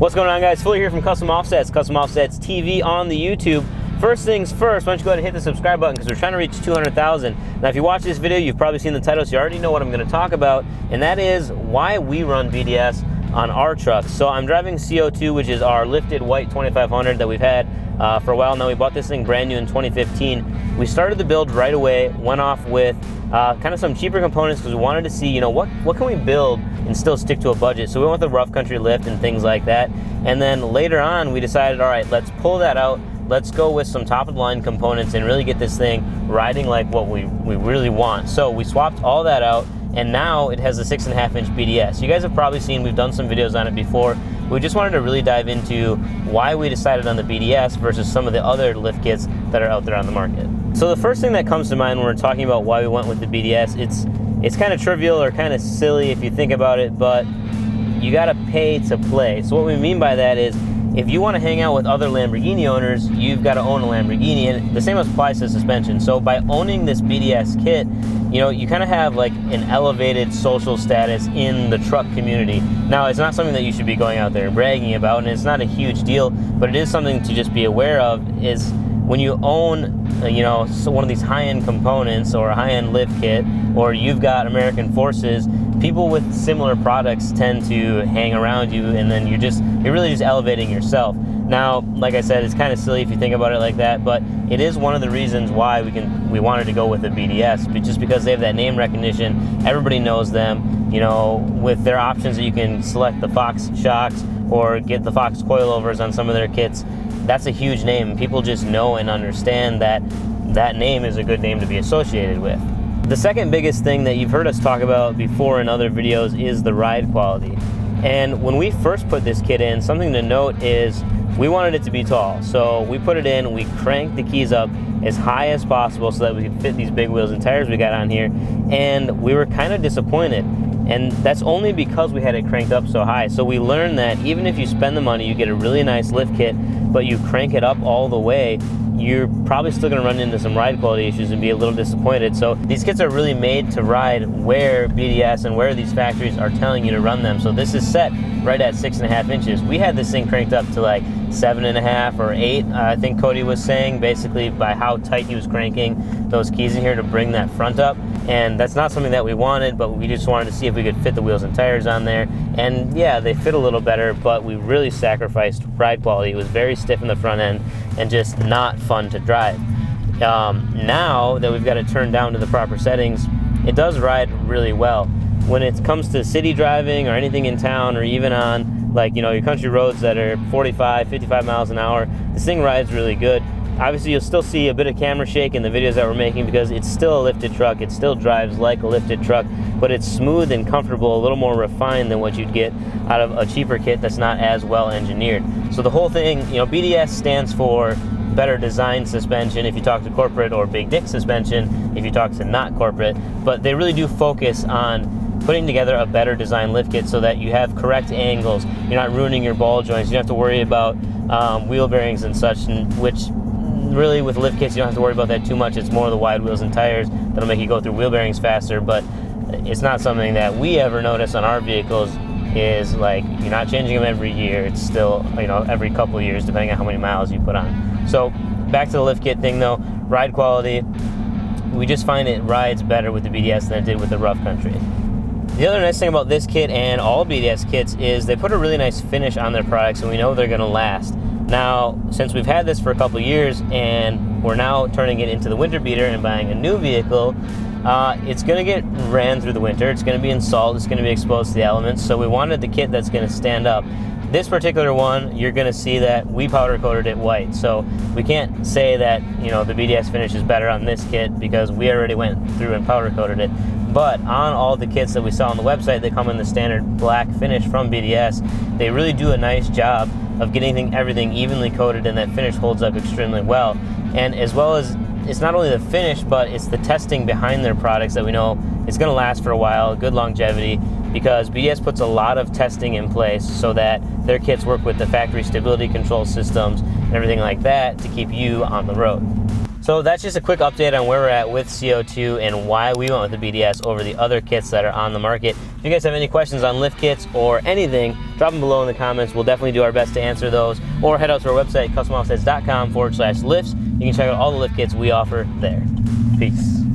What's going on, guys? Phil here from Custom Offsets TV on the YouTube. First things first, why don't you go ahead and hit the subscribe button because we're trying to reach 200,000. Now, if you watch this video, you've probably seen the title, so you already know what I'm going to talk about, and that is why we run BDS on our trucks. So I'm driving CO2, which is our lifted white 2500 that we've had for a while now. We bought this thing brand new in 2015. We started the build right away, went off with kind of some cheaper components because we wanted to see, what can we build and still stick to a budget. So we went with a rough country lift and things like that. And then later on, we decided, all right, let's pull that out. Let's go with some top-of-the-line components and really get this thing riding like what we really want. So we swapped all that out, and now it has a 6.5-inch BDS. You guys have probably seen, we've done some videos on it before. We just wanted to really dive into why we decided on the BDS versus some of the other lift kits that are out there on the market. So the first thing that comes to mind when we're talking about why we went with the BDS, it's kind of trivial or kind of silly if you think about it, but you gotta pay to play. So what we mean by that is, if you want to hang out with other Lamborghini owners, you've got to own a Lamborghini, and the same applies to suspension. So by owning this BDS kit, you kind of have like an elevated social status in the truck community. Now, it's not something that you should be going out there and bragging about, and it's not a huge deal, but it is something to just be aware of, is when you own so one of these high-end components or a high-end lift kit, or you've got American Forces, people with similar products tend to hang around you, and then you're really just elevating yourself. Now, like I said, it's kind of silly if you think about it like that, but it is one of the reasons why we wanted to go with the BDS, just because they have that name recognition. Everybody knows them, with their options that you can select the Fox shocks or get the Fox coilovers on some of their kits. That's a huge name. People just know and understand that that name is a good name to be associated with. The second biggest thing that you've heard us talk about before in other videos is the ride quality. And when we first put this kit in, something to note is we wanted it to be tall. So we put it in, we cranked the keys up as high as possible so that we could fit these big wheels and tires we got on here. And we were kind of disappointed. And that's only because we had it cranked up so high. So we learned that even if you spend the money, you get a really nice lift kit, but you crank it up all the way, you're probably still going to run into some ride quality issues and be a little disappointed. So these kits are really made to ride where BDS and where these factories are telling you to run them. So this is set right at 6.5 inches. We had this thing cranked up to like 7.5 or 8, I think Cody was saying, basically by how tight he was cranking those keys in here to bring that front up. And that's not something that we wanted, but we just wanted to see if we could fit the wheels and tires on there. And yeah, they fit a little better, but we really sacrificed ride quality. It was very stiff in the front end and just not fun to drive. Now that we've got it turned down to the proper settings, it does ride really well. When it comes to city driving or anything in town, or even on your country roads that are 45, 55 miles an hour, this thing rides really good. Obviously, you'll still see a bit of camera shake in the videos that we're making because it's still a lifted truck. It still drives like a lifted truck, but it's smooth and comfortable, a little more refined than what you'd get out of a cheaper kit that's not as well engineered. So the whole thing, BDS stands for better design suspension if you talk to corporate, or big dick suspension if you talk to not corporate, but they really do focus on putting together a better design lift kit so that you have correct angles, you're not ruining your ball joints, you don't have to worry about wheel bearings and such, which really with lift kits you don't have to worry about that too much. It's more the wide wheels and tires that'll make you go through wheel bearings faster, but it's not something that we ever notice on our vehicles. Is like, you're not changing them every year, it's still every couple of years depending on how many miles you put on. So back to the lift kit thing though, ride quality, we just find it rides better with the BDS than it did with the rough country. The other nice thing about this kit and all BDS kits is they put a really nice finish on their products, and we know they're going to last. Now, since we've had this for a couple of years and we're now turning it into the winter beater and buying a new vehicle, it's going to get ran through the winter, it's going to be in salt, it's going to be exposed to the elements, so we wanted the kit that's going to stand up. This particular one, you're going to see that we powder coated it white, so we can't say that the BDS finish is better on this kit because we already went through and powder coated it. But on all the kits that we saw on the website, they come in the standard black finish from BDS. They really do a nice job of getting everything evenly coated, and that finish holds up extremely well. And as well as, it's not only the finish, but it's the testing behind their products that we know it's going to last for a while, good longevity, because BDS puts a lot of testing in place so that their kits work with the factory stability control systems and everything like that to keep you on the road. So that's just a quick update on where we're at with CO2 and why we went with the BDS over the other kits that are on the market. If you guys have any questions on lift kits or anything, drop them below in the comments. We'll definitely do our best to answer those. Or head out to our website, customoffsets.com/lifts. You can check out all the lift kits we offer there. Peace.